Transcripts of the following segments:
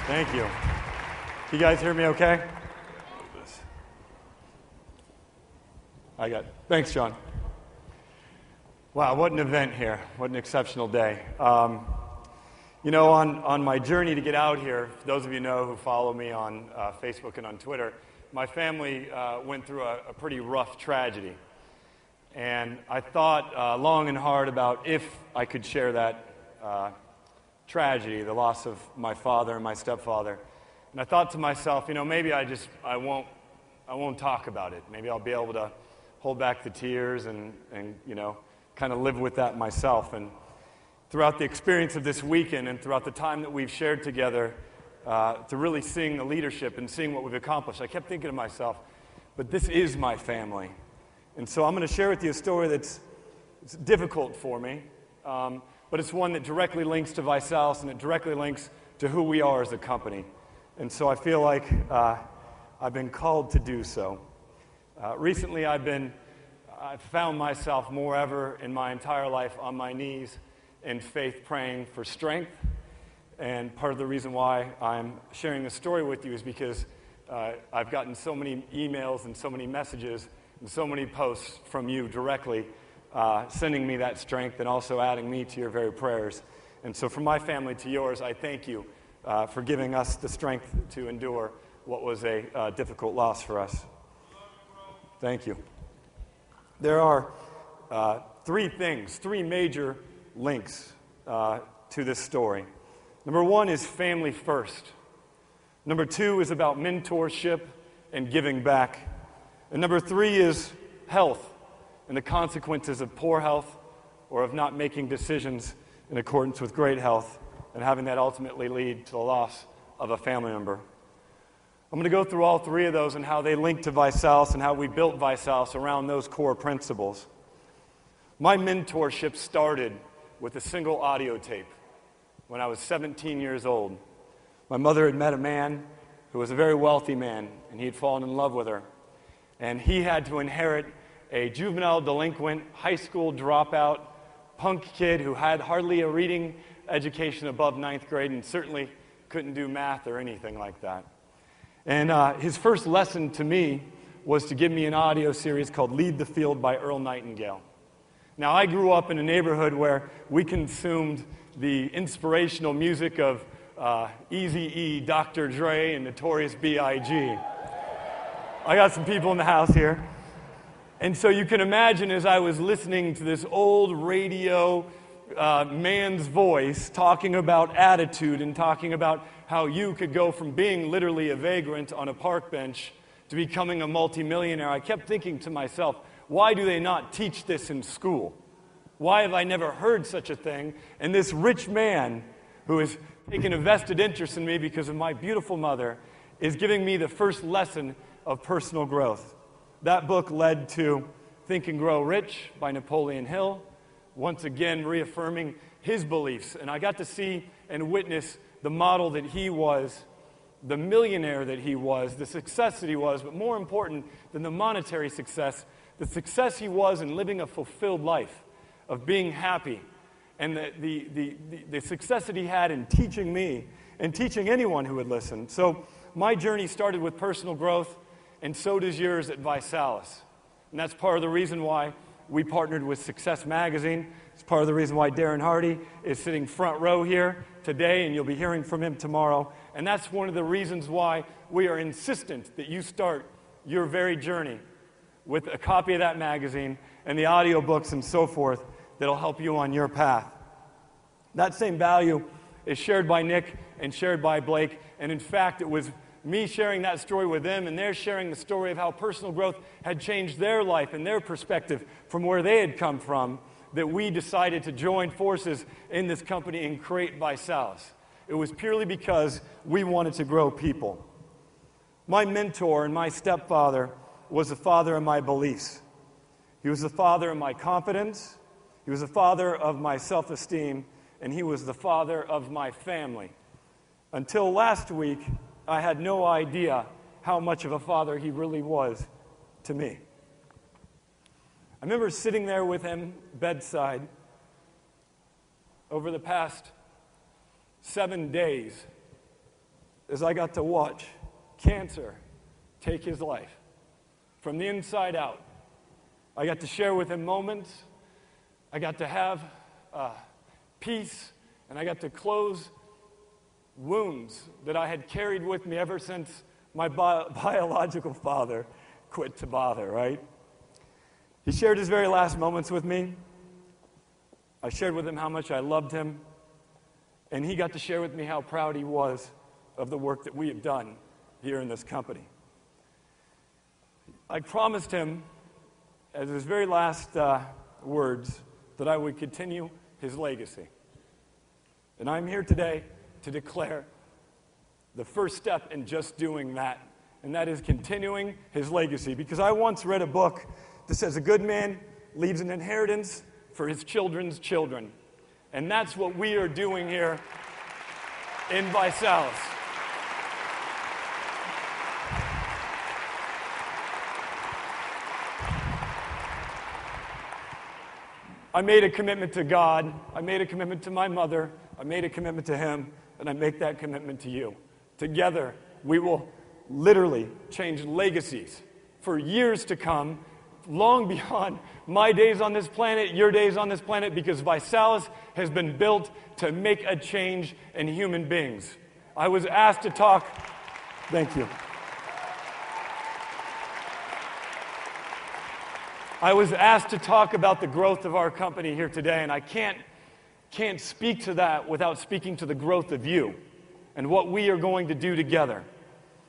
Thank you. You guys hear me okay? Thanks, John. Wow, what an event here. What an exceptional day. On my journey to get out here, for those of you who follow me on Facebook and on Twitter, my family went through a pretty rough tragedy. And I thought long and hard about if I could share that tragedy, the loss of my father and my stepfather. And I thought to myself, maybe I won't talk about it. Maybe I'll be able to hold back the tears and kind of live with that myself. And throughout the experience of this weekend and throughout the time that we've shared together, to really seeing the leadership and seeing what we've accomplished, I kept thinking to myself, but this is my family. And so I'm going to share with you a story it's difficult for me, but it's one that directly links to ViSalus and it directly links to who we are as a company. And so I feel like I've been called to do so. Recently I've found myself more ever in my entire life on my knees in faith praying for strength. And part of the reason why I'm sharing this story with you is because I've gotten so many emails and so many messages and so many posts from you directly sending me that strength and also adding me to your very prayers. And so from my family to yours, I thank you for giving us the strength to endure what was a difficult loss for us. Thank you. There are three major links to this story. Number one is family first. Number two is about mentorship and giving back. And number three is health and the consequences of poor health or of not making decisions in accordance with great health and having that ultimately lead to the loss of a family member. I'm going to go through all three of those and how they link to ViSalus and how we built ViSalus around those core principles. My mentorship started with a single audio tape when I was 17 years old. My mother had met a man who was a very wealthy man, and he had fallen in love with her. And he had to inherit a juvenile delinquent, high school dropout, punk kid who had hardly a reading education above 9th grade and certainly couldn't do math or anything like that. And his first lesson to me was to give me an audio series called Lead the Field by Earl Nightingale. Now, I grew up in a neighborhood where we consumed the inspirational music of Eazy-E, Dr. Dre, and Notorious B.I.G. I got some people in the house here. And so you can imagine as I was listening to this old radio man's voice talking about attitude and talking about how you could go from being literally a vagrant on a park bench to becoming a multimillionaire, I kept thinking to myself, why do they not teach this in school? Why have I never heard such a thing? And this rich man who has taken a vested interest in me because of my beautiful mother is giving me the first lesson of personal growth. That book led to Think and Grow Rich by Napoleon Hill, once again reaffirming his beliefs. And I got to see and witness the model that he was, the millionaire that he was, the success that he was, but more important than the monetary success, the success he was in living a fulfilled life, of being happy, and the success that he had in teaching me and teaching anyone who would listen. So my journey started with personal growth, and so does yours at ViSalus. And that's part of the reason why we partnered with Success Magazine. It's part of the reason why Darren Hardy is sitting front row here today, and you'll be hearing from him tomorrow. And that's one of the reasons why we are insistent that you start your very journey with a copy of that magazine and the audiobooks and so forth that'll help you on your path. That same value is shared by Nick and shared by Blake, and in fact, it was me sharing that story with them, and they're sharing the story of how personal growth had changed their life and their perspective from where they had come from, that we decided to join forces in this company and create ViSalus. It was purely because we wanted to grow people. My mentor and my stepfather was the father of my beliefs. He was the father of my confidence. He was the father of my self-esteem, and he was the father of my family. Until last week, I had no idea how much of a father he really was to me. I remember sitting there with him bedside over the past 7 days, is I got to watch cancer take his life from the inside out. I got to share with him moments. I got to have peace, and I got to close wounds that I had carried with me ever since my biological father quit to bother, right? He shared his very last moments with me. I shared with him how much I loved him, and he got to share with me how proud he was of the work that we have done here in this company. I promised him, as his very last words, that I would continue his legacy. And I'm here today to declare the first step in just doing that, and that is continuing his legacy. Because I once read a book that says a good man leaves an inheritance for his children's children. And that's what we are doing here in ViSalus. I made a commitment to God, I made a commitment to my mother, I made a commitment to him, and I make that commitment to you. Together, we will literally change legacies for years to come, long beyond my days on this planet, your days on this planet, because ViSalus has been built to make a change in human beings. I was asked to talk, thank you. I was asked to talk about the growth of our company here today, and I can't speak to that without speaking to the growth of you and what we are going to do together,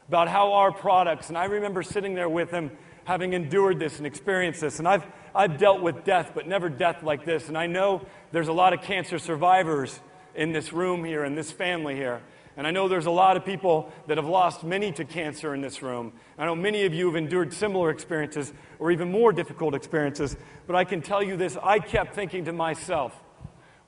about how our products, and I remember sitting there with him, having endured this and experienced this, and I've dealt with death, but never death like this, and I know there's a lot of cancer survivors in this room here, in this family here, and I know there's a lot of people that have lost many to cancer in this room. I know many of you have endured similar experiences or even more difficult experiences, but I can tell you this, I kept thinking to myself,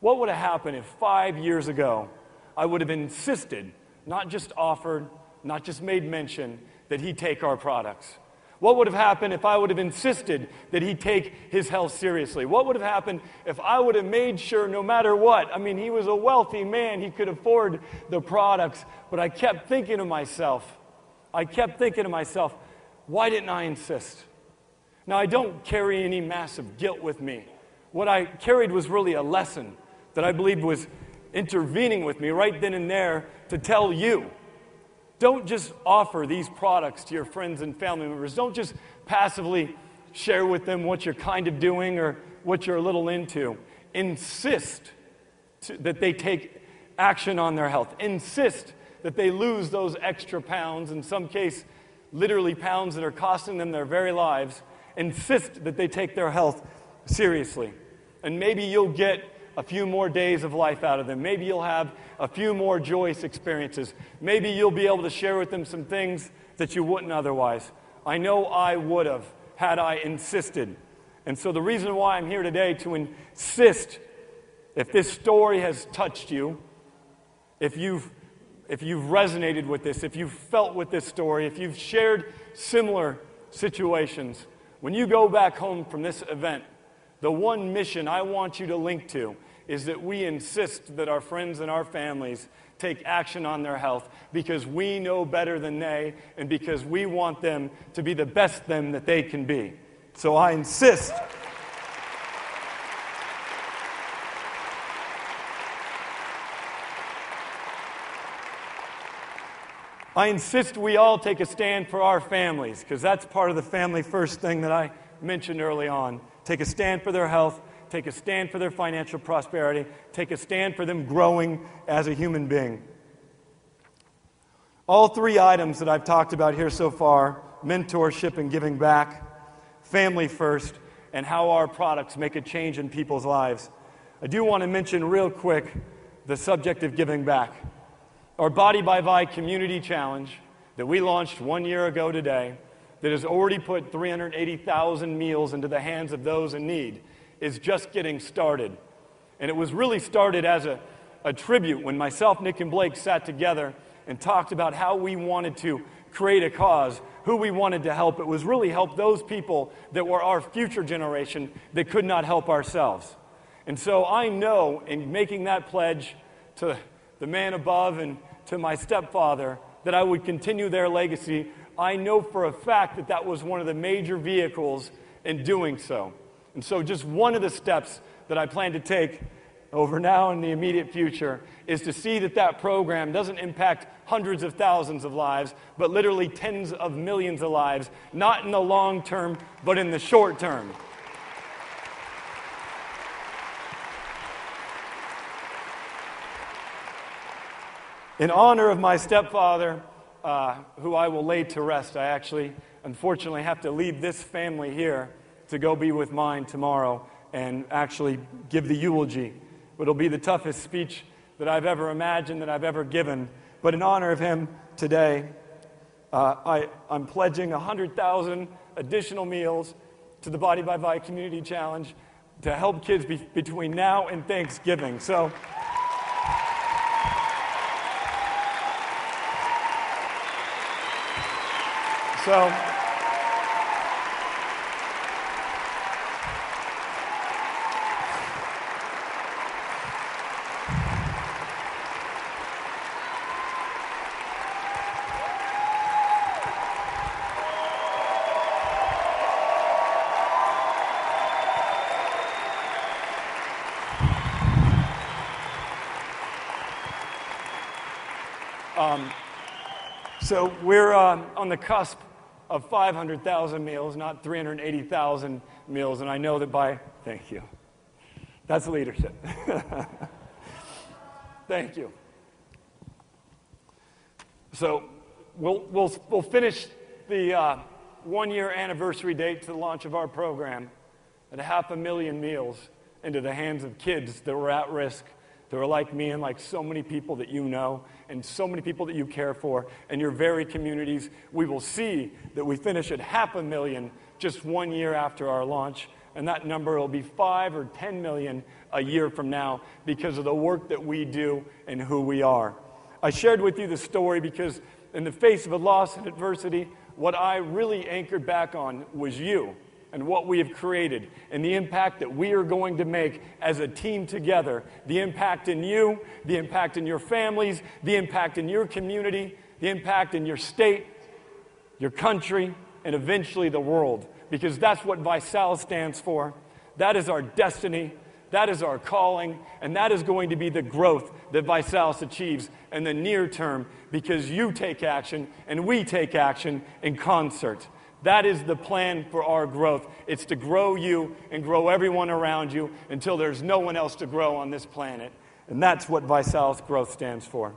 what would have happened if 5 years ago I would have insisted, not just offered, not just made mention, that he take our products? What would have happened if I would have insisted that he take his health seriously? What would have happened if I would have made sure no matter what? I mean, he was a wealthy man. He could afford the products. But I kept thinking to myself, why didn't I insist? Now, I don't carry any massive guilt with me. What I carried was really a lesson that I believed was intervening with me right then and there to tell you. Don't just offer these products to your friends and family members. Don't just passively share with them what you're kind of doing or what you're a little into. Insist that they take action on their health. Insist that they lose those extra pounds, in some case, literally pounds that are costing them their very lives. Insist that they take their health seriously. And maybe you'll get a few more days of life out of them. Maybe you'll have a few more joyous experiences. Maybe you'll be able to share with them some things that you wouldn't otherwise. I know I would have had I insisted. And so the reason why I'm here today to insist, if this story has touched you, if you've resonated with this, if you've felt with this story, if you've shared similar situations, when you go back home from this event, the one mission I want you to link to is that we insist that our friends and our families take action on their health because we know better than they and because we want them to be the best them that they can be. So I insist. I insist we all take a stand for our families because that's part of the family first thing that I mentioned early on. Take a stand for their health. Take a stand for their financial prosperity. Take a stand for them growing as a human being. All three items that I've talked about here so far, mentorship and giving back, family first, and how our products make a change in people's lives. I do want to mention real quick the subject of giving back. Our Body by Vi Community Challenge that we launched 1 year ago today, that has already put 380,000 meals into the hands of those in need, is just getting started. And it was really started as a tribute when myself, Nick, and Blake sat together and talked about how we wanted to create a cause, who we wanted to help. It was really help those people that were our future generation that could not help ourselves. And so I know in making that pledge to the man above and to my stepfather that I would continue their legacy, I know for a fact that that was one of the major vehicles in doing so. And so just one of the steps that I plan to take over now and the immediate future is to see that that program doesn't impact hundreds of thousands of lives, but literally tens of millions of lives, not in the long term, but in the short term. In honor of my stepfather, who I will lay to rest, I actually, unfortunately, have to leave this family here to go be with mine tomorrow and actually give the eulogy. It'll be the toughest speech that I've ever imagined, that I've ever given. But in honor of him today, I'm pledging 100,000 additional meals to the Body by Vi Community Challenge to help kids between now and Thanksgiving. So So we're on the cusp of 500,000 meals, not 380,000 meals, and I know that thank you. That's leadership. Thank you. So we'll finish the 1-year anniversary date to the launch of our program at 500,000 meals into the hands of kids that were at risk, that were like me and like so many people that you know and so many people that you care for in your very communities. We will see that we finish at 500,000 just 1 year after our launch, and that number will be 5 or 10 million a year from now because of the work that we do and who we are. I shared with you the story because in the face of a loss and adversity, what I really anchored back on was you and what we have created and the impact that we are going to make as a team together. The impact in you, the impact in your families, the impact in your community, the impact in your state, your country, and eventually the world. Because that's what ViSalus stands for. That is our destiny. That is our calling. And that is going to be the growth that ViSalus achieves in the near term because you take action and we take action in concert. That is the plan for our growth. It's to grow you and grow everyone around you until there's no one else to grow on this planet. And that's what ViSalus growth stands for.